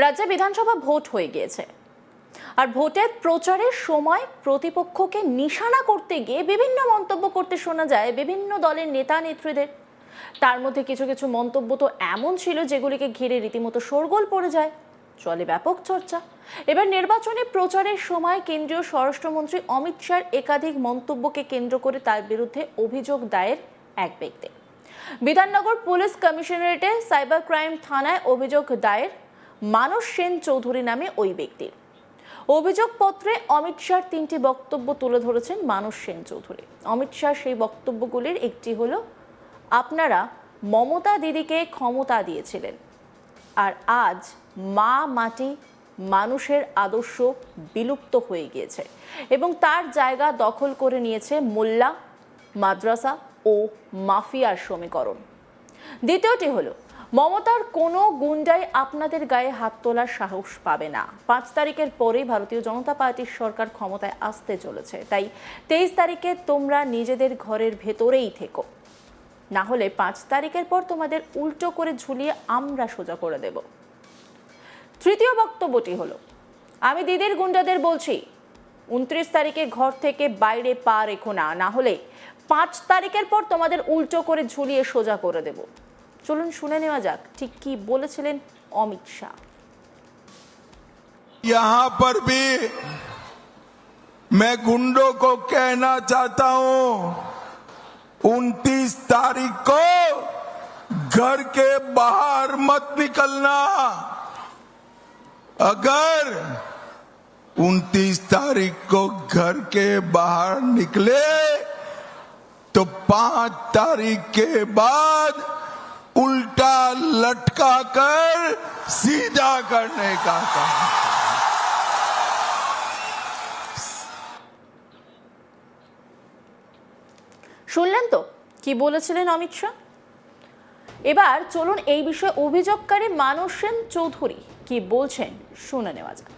রাজ্যে বিধানসভা ভোট হয়ে গিয়েছে, আর ভোটের প্রচারের সময় প্রতিপক্ষকে নিশানা করতে গিয়ে বিভিন্ন মন্তব্য করতে শোনা যায় বিভিন্ন দলের নেতা নেত্রীদের। তার মধ্যে কিছু কিছু মন্তব্য তো এমন ছিল যেগুলিকে ঘিরে রীতিমতো শোরগোল পড়ে যায়, চলে ব্যাপক চর্চা। এবার নির্বাচনী প্রচারের সময় কেন্দ্রীয় স্বরাষ্ট্রমন্ত্রী অমিত শাহর একাধিক মন্তব্যকে কেন্দ্র করে তার বিরুদ্ধে অভিযোগ দায়ের এক ব্যক্তি। বিধাননগর পুলিশ কমিশনারেটে সাইবার ক্রাইম থানায় অভিযোগ দায়ের মানস সেন চৌধুরী নামে ওই ব্যক্তির। অভিযোগপত্রে অমিত শাহর 3টি বক্তব্য তুলে ধরেছেন মানস সেন চৌধুরী। অমিত শাহ সেই বক্তব্যগুলির একটি হলো, আপনারা মমতা দিদিকে ক্ষমতা দিয়েছিলেন, আর আজ মা মাটি মানুষের আদর্শ বিলুপ্ত হয়ে গিয়েছে এবং তার জায়গা দখল করে নিয়েছে মোল্লা, মাদ্রাসা ও মাফিয়ার সমীকরণ। দ্বিতীয়টি হলো, মমতার কোনো গুন্ডাই আপনাদের গায়ে হাত তোলার সাহস পাবে না। 5 তারিখের পরেই ভারতীয় জনতা পার্টির সরকার ক্ষমতায় আসতে চলেছে, তাই 23 তারিখে তোমরা নিজেদের ঘরের ভেতরেই থেকো, না হলে 5 তারিখের পর তোমাদের উল্টো করে ঝুলিয়ে আমরা সোজা করে দেব। তৃতীয় বক্তব্যটি হলো, আমি দিদির গুন্ডাদের বলছি 29 তারিখে ঘর থেকে বাইরে পা রেখো না, না হলে 5 তারিখের পর তোমাদের উল্টো করে ঝুলিয়ে সোজা করে দেব। চলুন শুনে নেওয়া যাক ঠিক কি বলেছিলেন অমিত শাহ। यहाँ पर भी मैं गुंडों को कहना चाहता हूं, 29 तारीख को घर के बाहर मत निकलना। अगर 29 तारीख को घर के बाहर निकले तो 5 तारीख के बाद उल्टा लटका कर सीधा करने का काम। শুনলেন তো কি বলেছিলেন অমিত শাহ। এবার চলুন এই বিষয়ে অভিযোগকারী মানস সেন চৌধুরী কি বলছেন শুনে নেওয়া যাক।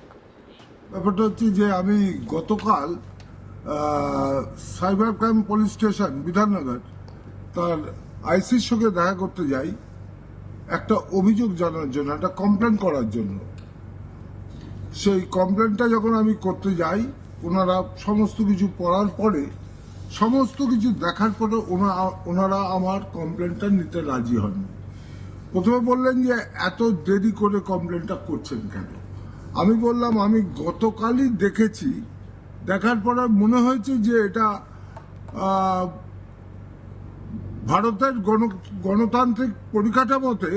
ব্যাপারটা হচ্ছে যে আমি গতকাল cyber crime police station Bidhannagar তার আইসির সঙ্গে দেখা করতে যাই একটা অভিযোগ জানার জন্য, একটা কমপ্লেন করার জন্য। সেই কমপ্লেনটা যখন আমি করতে যাই, ওনারা সমস্ত কিছু পড়ার পরে, সমস্ত কিছু দেখার পরে ওনারা আমার কমপ্লেনটা নিতে রাজি হননি। প্রথমে বললেন যে এত দেরি করে কমপ্লেনটা করছেন কেন। আমি বললাম আমি গতকালই দেখেছি, দেখার পরে মনে হয়েছে যে এটা ভারতের গণতান্ত্রিক পরিকাঠামোতে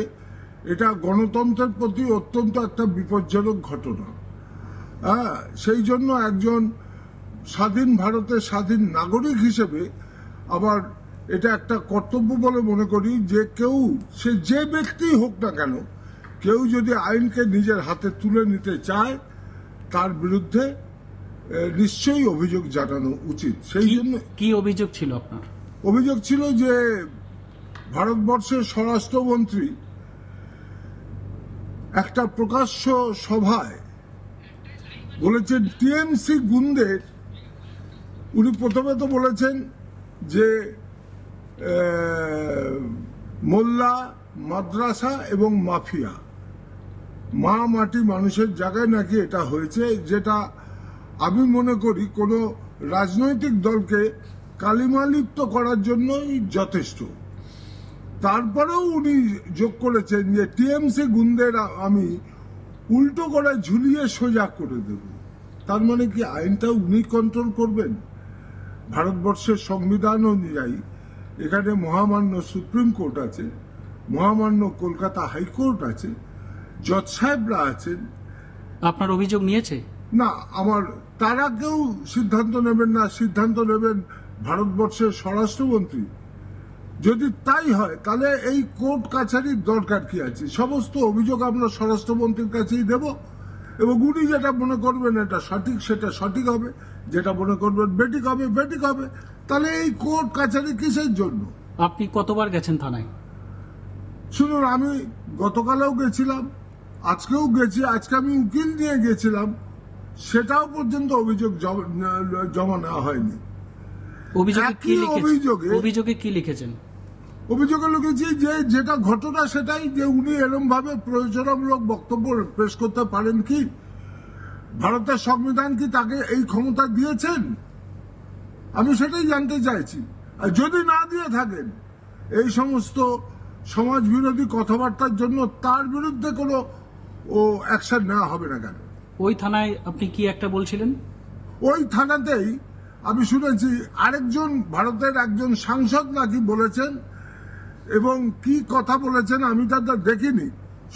এটা গণতন্ত্রের প্রতি অত্যন্ত একটা বিপজ্জনক ঘটনা। সেই জন্য একজন স্বাধীন ভারতের স্বাধীন নাগরিক হিসেবে আবার এটা একটা কর্তব্য বলে মনে করি যে কেউ, সে যে ব্যক্তি হোক না কেন, কেউ যদি আইনকে নিজের হাতে তুলে নিতে চায় তার বিরুদ্ধে নিশ্চয়ই অভিযোগ জানানো উচিত। সেই জন্য কি অভিযোগ ছিল আপনার? অভিযোগ ছিল যে ভারতবর্ষের স্বরাষ্ট্রমন্ত্রী একটা প্রকাশ্য সভায় বলেছেন টিএমসি গুন্ডের, উনি প্রথমে তো বলেছেন যে মোল্লা, মাদ্রাসা এবং মাফিয়া, মা মাটি মানুষের জায়গায় নাকি এটা হয়েছে, যেটা আমি মনে করি কোনো রাজনৈতিক দলকে কালিমালিপ্ত করার জন্যই যথেষ্ট। তারপরেও উনি যোগ করেছেন যে টিএমসি গুন্ডের আমি উল্টো করে ঝুলিয়ে সোজা করে দেব। তার মানে কি আইনটা উনি কন্ট্রোল করবেন? ভারতবর্ষের সংবিধান অনুযায়ী এখানে মহামান্য সুপ্রিম কোর্ট আছে, মহামান্য কলকাতা হাইকোর্ট আছে, জজ সাহেবরা আছেন। আপনার অভিযোগ নিয়েছে না, আমার তারা কেউ সিদ্ধান্ত নেবেন না, সিদ্ধান্ত নেবেন ভারতবর্ষের স্বরাষ্ট্রমন্ত্রী। যদি তাই হয় তাহলে এই কোর্ট কাছারির দরকার কি আছে? সমস্ত অভিযোগ আমরা স্বরাষ্ট্রমন্ত্রীর কাছেই দেব এবং উনি যেটা মনে করবেন এটা সঠিক সেটা সঠিক হবে, যেটা মনে করবেন বেঠিক হবে বেঠিক হবে। তাহলে এই কোর্ট কাছারি কিসের জন্য? আপনি কতবার গেছেন থানায়? শুনুন, আমি গতকালেও গেছিলাম, আজকেও গেছি, আজকে আমি উকিল নিয়ে গেছিলাম, সেটাও পর্যন্ত অভিযোগ জমা নেওয়া হয়নি। অভিযোগে কি লিখেছেন? অভিযোগে অভিযোগে কি লিখেছেন? অভিযোগে লিখেছি যে যেটা ঘটনা সেটাই, যে উনি এরম ভাবে প্রয়োজনমূলক বক্তব্য পেশ করতে পারেন কি? ভারতের সংবিধান কি তাকে এই ক্ষমতা দিয়েছেন? আমি সেটাই জানতে চাইছি। আর যদি না দিয়ে থাকেন, এই সমস্ত সমাজ বিরোধী কথাবার্তার জন্য তার বিরুদ্ধে কোনো অ্যাকশন নেওয়া হবে না কেন? ওই থানায় আপনি কি একটা বলছিলেন? ওই থানাতেই আমি শুনেছি আরেকজন ভারতের একজন সাংসদ নাকি বলেছেন, এবং কি কথা বলেছেন আমি তাদের দেখিনি,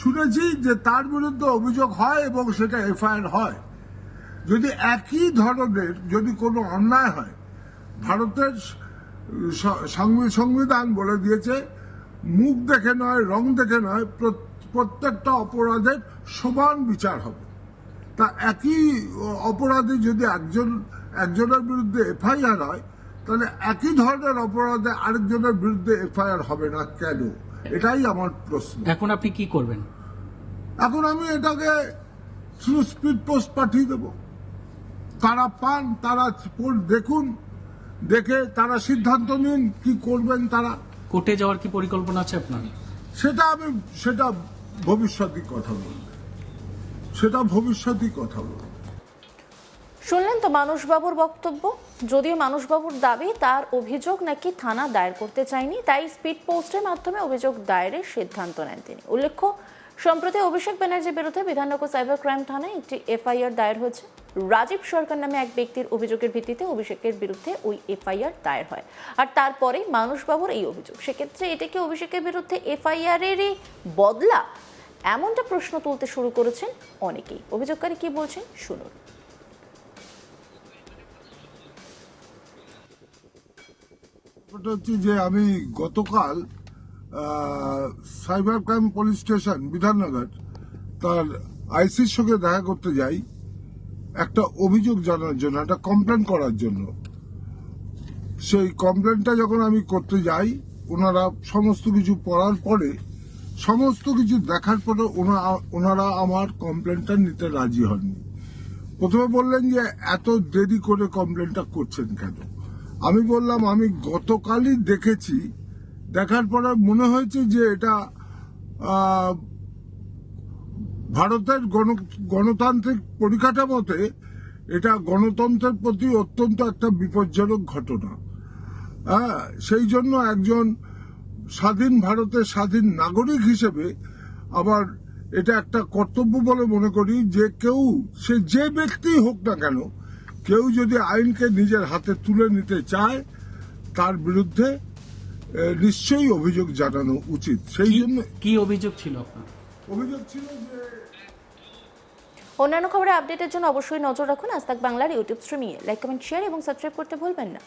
শুনেছি যে তার বিরুদ্ধে অভিযোগ হয় এবং সেটা এফআইআর হয়। যদি একই ধরনের যদি কোনো অন্যায় হয়, ভারতের সংবিধান বলে দিয়েছে মুখ দেখে নয়, রং দেখে নয়, প্রত্যেকটা অপরাধের সমান বিচার হবে। তা একই অপরাধে যদি একজনের বিরুদ্ধে এফআইআর হয়, তাহলে একই ধরনের অপরাধে আরেকজনের বিরুদ্ধে এফআইআর হবে না কেন? এটাই আমার প্রশ্ন। এখন আপনি কি করবেন? এখন আমি এটাকে থ্রু স্পিড পোস্ট পাঠিয়ে দেব। তারা পান, তারা দেখুন, দেখে তারা সিদ্ধান্ত নিন কি করবেন তারা। কোর্টে যাওয়ার কি পরিকল্পনা আছে আপনার? সেটা ভবিষ্যৎই কথা বলবে, সেটা ভবিষ্যৎই কথা বলবে। শুনলেন তো মানুষবাবুর বক্তব্য। যদিও মানুষবাবুর দাবি তার অভিযোগ নাকি থানা দায়ের করতে চায়নি, তাই স্পিড পোস্টের মাধ্যমে অভিযোগ দায়েরের সিদ্ধান্ত নেন তিনি। উল্লেখ্য, সম্প্রতি অভিষেক ব্যানার্জির বিরুদ্ধে বিধাননগর সাইবার ক্রাইম থানায় একটি এফআইআর দায়ের হয়েছে। রাজীব সরকার নামে এক ব্যক্তির অভিযোগের ভিত্তিতে অভিষেকের বিরুদ্ধে ওই এফআইআর দায়ের হয়, আর তারপরে মানুষবাবুর এই অভিযোগ। সেক্ষেত্রে এটা কি অভিষেকের বিরুদ্ধে এফআইআরেরই বদলা? এমনটা প্রশ্ন তুলতে শুরু করেছেন অনেকেই। অভিযোগকারী কি বলছেন শুনুন। ওটা হচ্ছে যে আমি গতকাল cyber crime police station Bidhannagar তার আইসির সঙ্গে দেখা করতে যাই একটা অভিযোগ জানার জন্য, একটা কমপ্লেন করার জন্য। সেই কমপ্লেনটা যখন আমি করতে যাই, ওনারা সমস্ত কিছু পড়ার পরে, সমস্ত কিছু দেখার পরে ওনারা আমার কমপ্লেনটা নিতে রাজি হননি। প্রথমে বললেন যে এত দেরি করে কমপ্লেনটা করছেন কেন? আমি বললাম আমি গতকালই দেখেছি, দেখার পরে মনে হয়েছে যে এটা ভারতের গণতান্ত্রিক পরিকাঠামোতে এটা গণতন্ত্রের প্রতি অত্যন্ত একটা বিপজ্জনক ঘটনা। সেই জন্য একজন স্বাধীন ভারতের স্বাধীন নাগরিক হিসেবে আবার এটা একটা কর্তব্য বলে মনে করি যে কেউ, সে যে ব্যক্তি হোক না কেন, কেউ যদি আইনকে নিজের হাতে তুলে নিতে চায় তার বিরুদ্ধে নিশ্চয়ই অভিযোগ জানানো উচিত। সেই জন্য কি অভিযোগ ছিল আপনার? অভিযোগ ছিল যে অন্যান্য খবরের আপডেটের জন্য অবশ্যই নজর রাখুন আজ তাক বাংলার ইউটিউব স্ট্রিমিংয়ে। লাইক, কমেন্ট, শেয়ার এবং সাবস্ক্রাইব করতে ভুলবেন না।